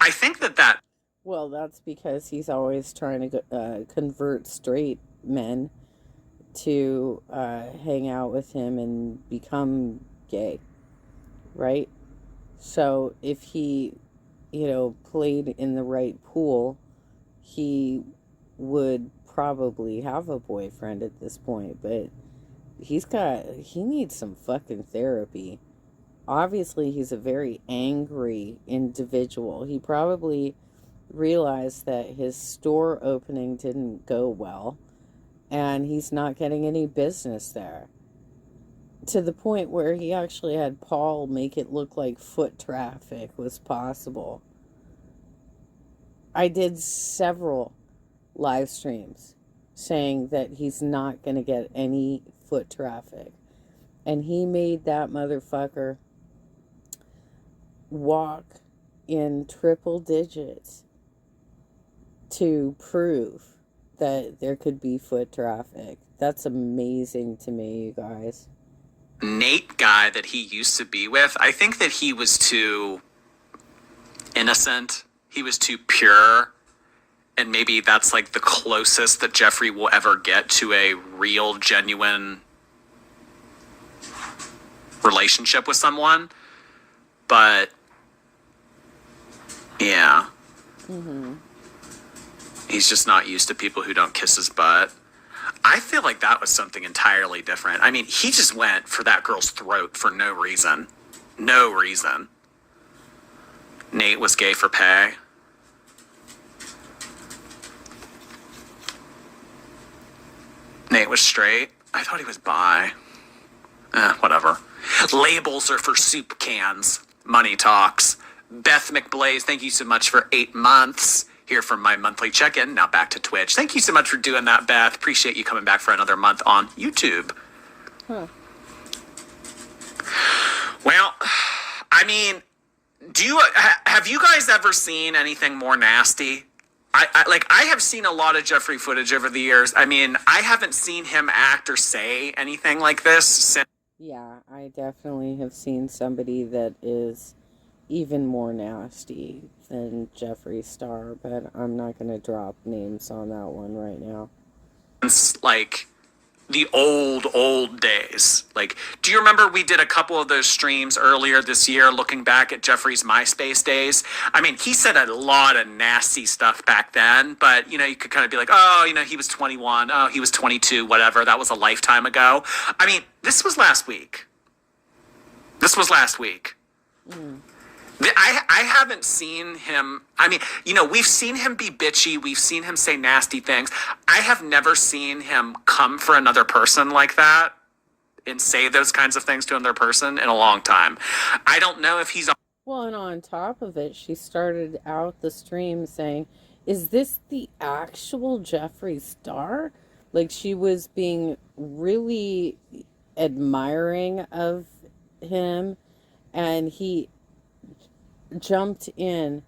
I think that... Well, that's because he's always trying to convert straight men to hang out with him and become gay, right? So if he, played in the right pool, he would probably have a boyfriend at this point, but he needs some fucking therapy. Obviously, he's a very angry individual. He probably realized that his store opening didn't go well, and he's not getting any business there. To the point where he actually had Paul make it look like foot traffic was possible. I did several live streams saying that he's not going to get any foot traffic. And he made that motherfucker walk in triple digits to prove that there could be foot traffic. That's amazing to me, you guys. Nate guy that he used to be with, I think that he was too innocent. He was too pure. And maybe that's like the closest that Jeffree will ever get to a real, genuine relationship with someone. But, yeah. Mm-hmm. He's just not used to people who don't kiss his butt. I feel like that was something entirely different. I mean, he just went for that girl's throat for no reason. No reason. Nate was gay for pay. Nate was straight. I thought he was bi. Whatever. Labels are for soup cans. Money talks. Beth McBlaze, thank you so much for 8 months. Here from my monthly check-in. Now back to Twitch. Thank you so much for doing that, Beth. Appreciate you coming back for another month on YouTube. Huh. Well, I mean, have you guys ever seen anything more nasty? I have seen a lot of Jeffree footage over the years. I mean, I haven't seen him act or say anything like this since. Yeah, I definitely have seen somebody that is even more nasty than Jeffree Star, but I'm not going to drop names on that one right now. Since, like, the old days. Like, do you remember we did a couple of those streams earlier this year looking back at Jeffree's MySpace days? I mean, he said a lot of nasty stuff back then, but, you could kind of be like, oh, he was 21, oh, he was 22, whatever, that was a lifetime ago. I mean, this was last week. Mm. I haven't seen him. I mean, we've seen him be bitchy. We've seen him say nasty things. I have never seen him come for another person like that and say those kinds of things to another person in a long time. I don't know if he's... Well, and on top of it, she started out the stream saying, is this the actual Jeffree Star? Like, she was being really admiring of him, and he jumped in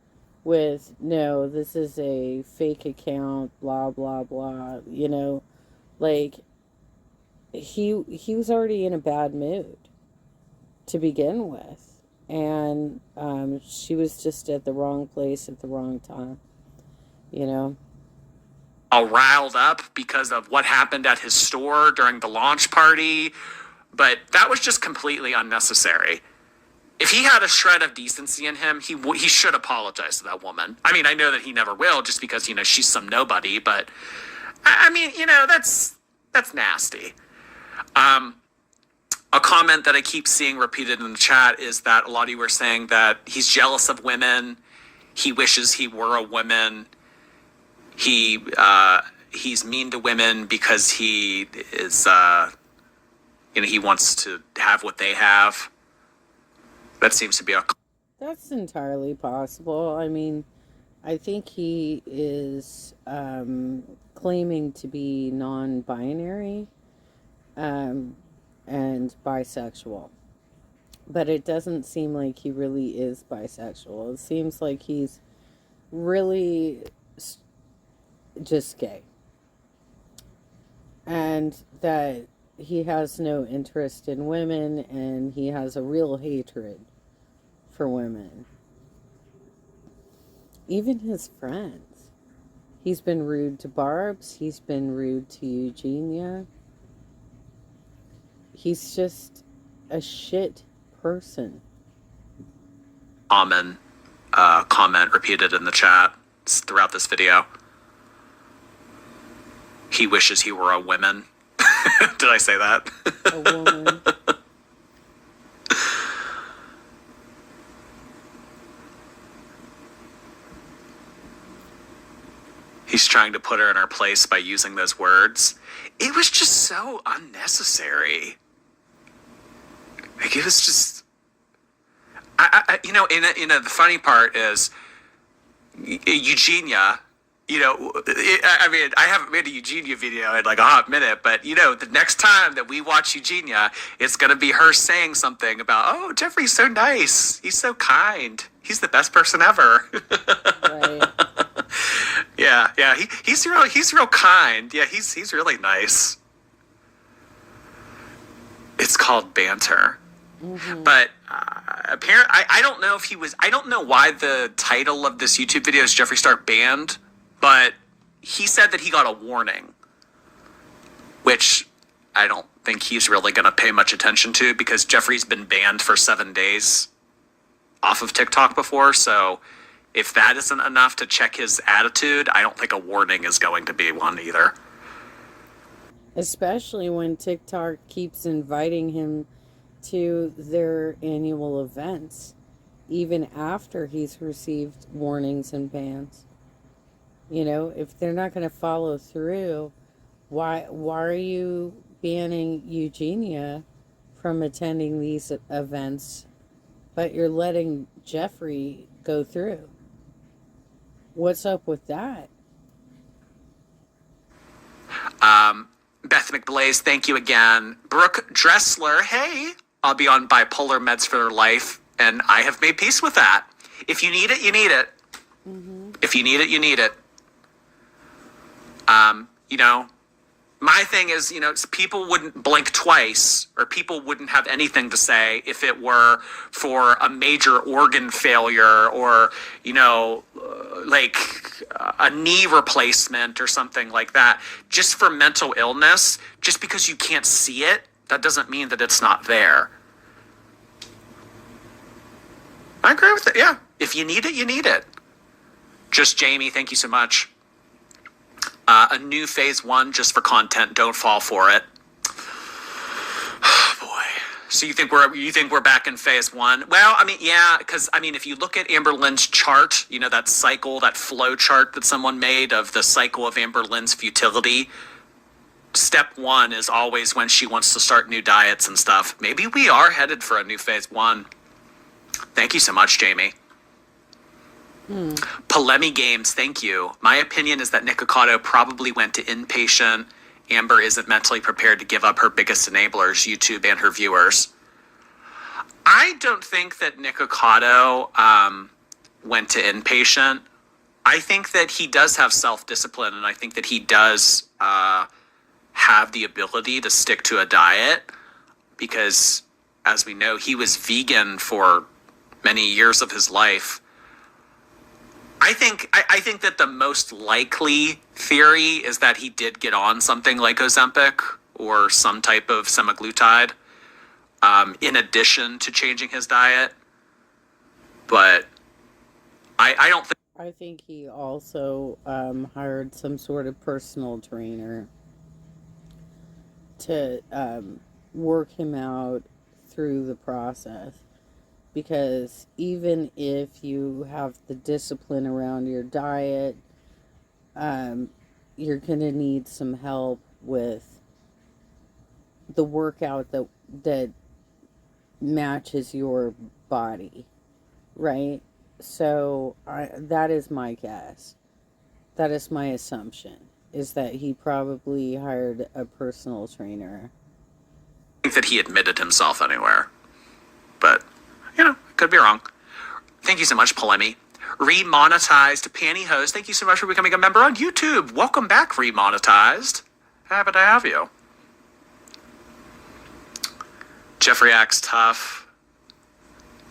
with, no, this is a fake account, blah blah blah, like he was already in a bad mood to begin with. and she was just at the wrong place at the wrong time, you know. All riled up because of what happened at his store during the launch party, but that was just completely unnecessary. If he had a shred of decency in him, he should apologize to that woman. I mean, I know that he never will, just because, you know, she's some nobody, but I mean, you know, that's nasty. A comment that I keep seeing repeated in the chat is that a lot of you were saying that he's jealous of women. He wishes he were a woman. He's mean to women because he is, you know, he wants to have what they have. That seems to be a... That's entirely possible. I mean, I think he is claiming to be non-binary and bisexual. But it doesn't seem like he really is bisexual. It seems like he's really just gay. And that he has no interest in women, and he has a real hatred for women. Even his friends. He's been rude to Barb's. He's been rude to Eugenia. He's just a shit person. Common comment repeated in the chat throughout this video. He wishes he were a woman. Did I say that? A woman. He's trying to put her in her place by using those words. It was just so unnecessary. Like, it was just... you know, the funny part is Eugenia... You know, I mean, I haven't made a Eugenia video in like a hot minute, but, you know, the next time that we watch Eugenia, it's going to be her saying something about, oh, Jeffree's so nice. He's so kind. He's the best person ever. Right. Yeah. He's real kind. Yeah, he's really nice. It's called banter. Mm-hmm. But apparently, I don't know if he was, I don't know why the title of this YouTube video is Jeffree Star Banned. But he said that he got a warning, which I don't think he's really going to pay much attention to, because Jeffree's been banned for 7 days off of TikTok before. So if that isn't enough to check his attitude, I don't think a warning is going to be one either. Especially when TikTok keeps inviting him to their annual events, even after he's received warnings and bans. You know, if they're not going to follow through, why are you banning Eugenia from attending these events, but you're letting Jeffree go through? What's up with that? Beth McBlaze, thank you again. Brooke Dressler, hey, I'll be on bipolar meds for life, and I have made peace with that. If you need it, you need it. Mm-hmm. If you need it, you need it. You know, my thing is, you know, people wouldn't blink twice, or people wouldn't have anything to say if it were for a major organ failure, or, you know, like a knee replacement or something like that. Just for mental illness, just because you can't see it, that doesn't mean that it's not there. I agree with it, yeah. If you need it, you need it. Just Jamie, thank you so much. A new phase 1 just for content. Don't fall for it. Oh, boy. So you think we're back in phase 1? Well, I mean, yeah, because I mean, if you look at Amber Lynn's chart, you know, that cycle, that flow chart that someone made of the cycle of Amber Lynn's futility. Step 1 is always when she wants to start new diets and stuff. Maybe we are headed for a new phase 1. Thank you so much, Jamie. Polemi Games, thank you. My opinion is that Nikocado probably went to inpatient. Amber isn't mentally prepared to give up her biggest enablers, YouTube and her viewers. I don't think that Nikocado went to inpatient. I think that he does have self-discipline, and I think that he does have the ability to stick to a diet, because, as we know, he was vegan for many years of his life. I think that the most likely theory is that he did get on something like Ozempic or some type of semaglutide, in addition to changing his diet. But I don't think. I think he also hired some sort of personal trainer to work him out through the process. Because even if you have the discipline around your diet, you're going to need some help with the workout that matches your body, right? So that is my guess. That is my assumption, is that he probably hired a personal trainer. I think that he admitted himself anywhere. But, could be wrong. Thank you so much, Polemi. Remonetized Pantyhose. Thank you so much for becoming a member on YouTube. Welcome back, Remonetized. Happy to have you. Jeffree acts tough.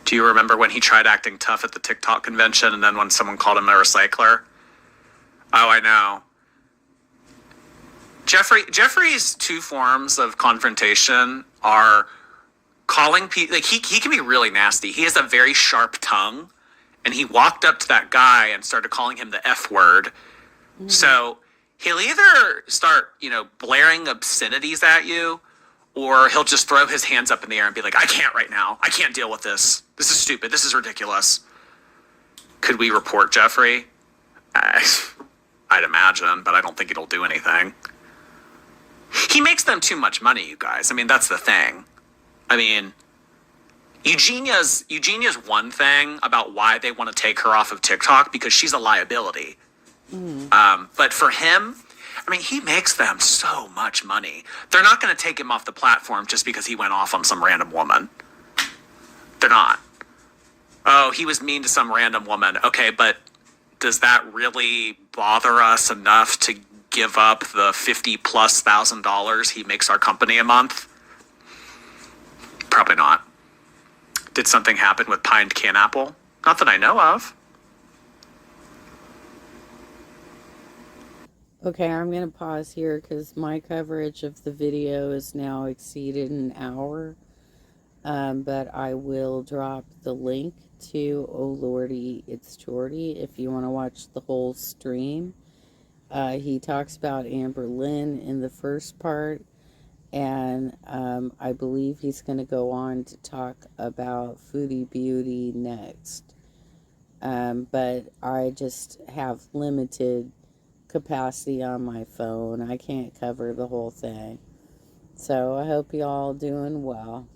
Do you remember when he tried acting tough at the TikTok convention and then when someone called him a recycler? Oh, I know. Jeffree's two forms of confrontation are calling people, like he can be really nasty. He has a very sharp tongue, and he walked up to that guy and started calling him the F word. Mm. So he'll either start, blaring obscenities at you, or he'll just throw his hands up in the air and be like, I can't right now. I can't deal with this. This is stupid. This is ridiculous. Could we report Jeffree? I'd imagine, but I don't think it'll do anything. He makes them too much money, you guys. I mean, that's the thing. I mean, Eugenia's one thing about why they want to take her off of TikTok, because she's a liability. Mm. But for him, I mean, he makes them so much money. They're not going to take him off the platform just because he went off on some random woman. They're not. Oh, he was mean to some random woman. Okay, but does that really bother us enough to give up the $50,000+ he makes our company a month? Probably not. Did something happen with Pined Canapple? Not that I know of. Okay, I'm going to pause here because my coverage of the video is now exceeded an hour. But I will drop the link to Oh Lordy, It's Jordy if you want to watch the whole stream. He talks about Amber Lynn in the first part. And I believe he's going to go on to talk about Foodie Beauty next. But I just have limited capacity on my phone. I can't cover the whole thing. So I hope you all doing well.